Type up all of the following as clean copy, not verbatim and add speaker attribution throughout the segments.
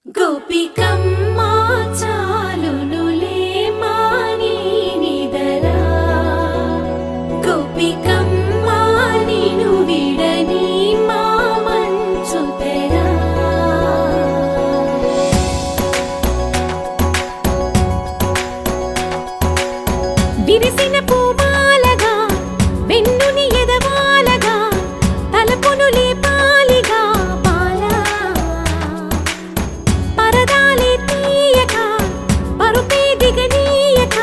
Speaker 1: గోపికమ్మా చాలునులే మాని నిదరా గోపికమ్మా నిను విడని మా మంచు తెరా విరిసిన పూమాలగా వెన్నుని ఎదవాలగా తలపును లేపాలిగా బాలా పరదాలే తీయక పరుపే దిగనీయక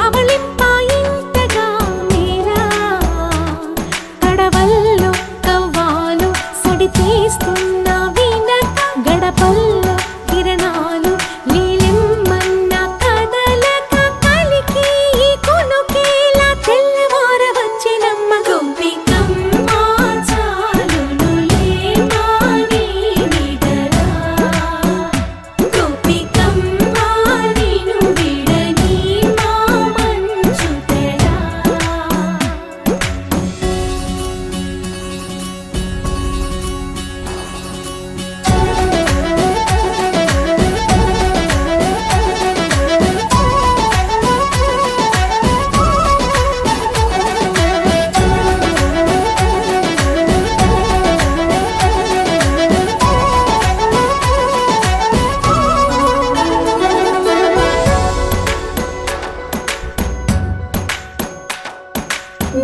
Speaker 1: అవళింపాయింతగా మీరా కడవల్లో కవ్వాలు సడి చేస్తున్న వినక గడపల్లో కిరణాలు నీలిమ్మన్న కదలక కలికి ఈ కొనుకేలా తెల్లవార వచ్చినమ్మ గోపికమ్మా చాలునులే మాని నిదరా గోపికమ్మా నిను విడని మా మంచు తెరా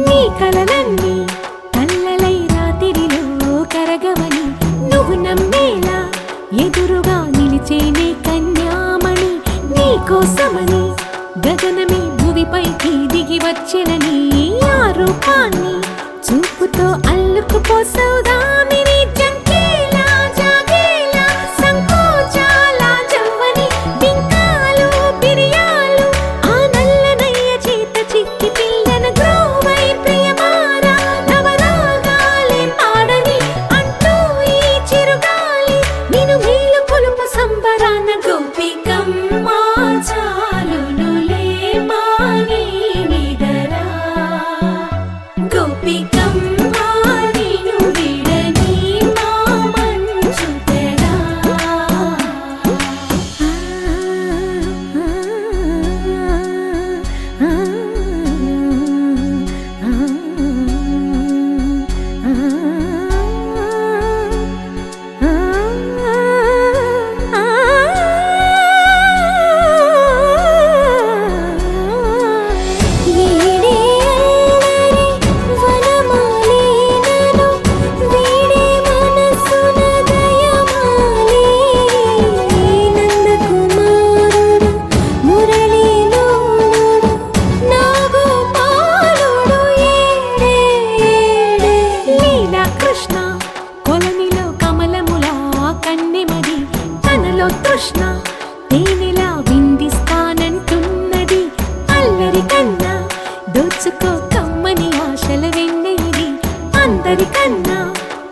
Speaker 1: నీ కలలన్నీ కల్లలై రాత్రిలో కరగవని నువ్వు నమ్మేలా ఎదురుగా నిలిచేనే కన్యామణి నీ కోసమని గగనమే భువిపైకి దిగి వచ్చినని ఆ రూపాన్ని చూపుతో అల్లుకుపోసౌదామిని జంకేలా జాగేలా సంకోచాల జవ్వని బింకాలు బిరియాలు ఆ నల్లనయ్య చేత చిక్కి పిల్లన గ్రోవై ప్రియమారా నవరాగాలే పాడని అంటూ ఈ చిరుగాలి నిన్ను మేలు పొలుపు సంబరాన గోపికమ్మా చాలునులే మాని నిదరా గోపికమ్మా నిను విడని మా మంచు తెరా వీడే అల్లరి వనమాలినను వీడే మనసున దయమాలి నందకుమారుడు మురళీలోలుడు నాగోపాలుడు ఏడే ఏడే లీలా కృష్ణ కొలనిలో కమలములా కన్నెమది తనలో తృష్ణ తేనెలా విందిస్తానంటున్నది అల్లరి కన్నా దోచుకో కమ్మని ఆశల వెన్నెయిది అందరికన్నా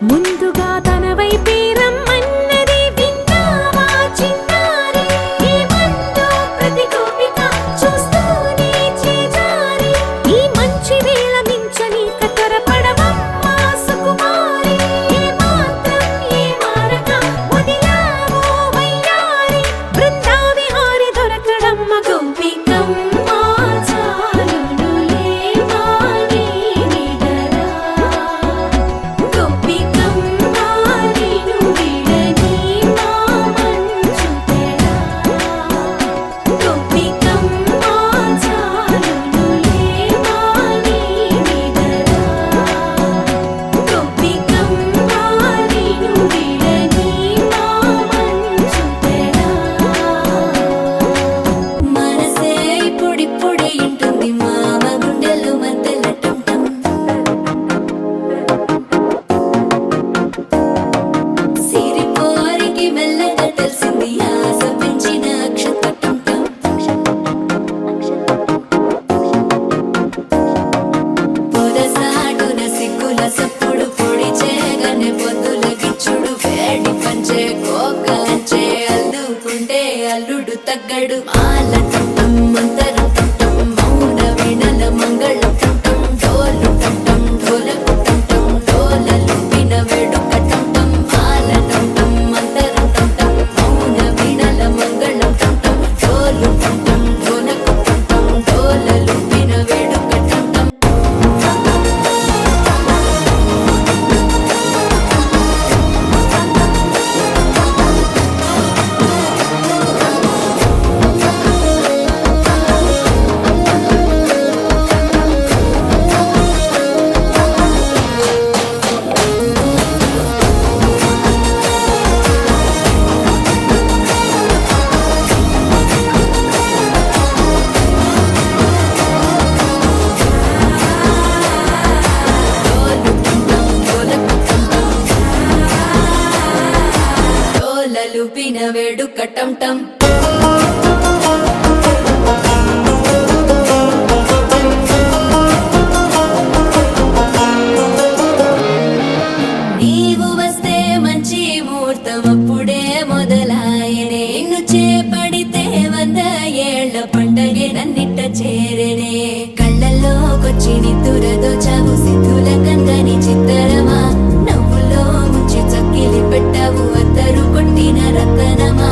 Speaker 1: ముందుగా తన వైపే రమ్మన్నది విన్నావా చిన్నారి ఏమందో ప్రతి గోపిక చూస్తూనే చేజారి ఈ మంచి వేళ మించని కతరపడవమ్మా సుకుమారి ఏ మాత్రం ఏ మారక వదిలావో వయ్యారి బృందావిహారి దొరకడమ్మ గోపికమ్మా చాలునులే మాని నిదరా గోపికమ్మా నిను విడని మా మంచు తెరా గోపికమ్మా చాలునులే మాని నిదరా గోపికమ్మా నిను విడని మా మంచు తెరా మనసే ఇప్పుడిప్పుడే ఇంటుంది మామ గుండెలు మధ్యలటం సిరిపోరికి మెల్లగా తెలిసింది ఆశ పెంచిన అక్షతటం పొదసాటున సిగ్గుల సప్పుడు పొడి చేయగానే పొద్దుల గిచ్చుడు వేడి పంచే కోకంచే అల్లుకుంటే అల్లుడు తగ్గడు మాల టం మంతరం టం మౌన వీణల మంగళం టం డోలు టం ఢోలకు టం డోలలు విన వేడుక టం మాల టం మంతరం టం మౌన పుట్టిన వేడుక టం టం. నీవు వస్తే మంచి ముహూర్తం అప్పుడే మొదలాయనే, నిన్ను చేపడితే 100 ఏళ్ల పండగే నన్నిట్ట చేరనే. కళ్ళల్లోకొచ్చి నిద్దురదోచావు సిద్ధుల కందని చిత్తరమా, నవ్వులో ముంచి చక్కిలి పెట్టావు అత్తరు కొట్టిన రతనమా.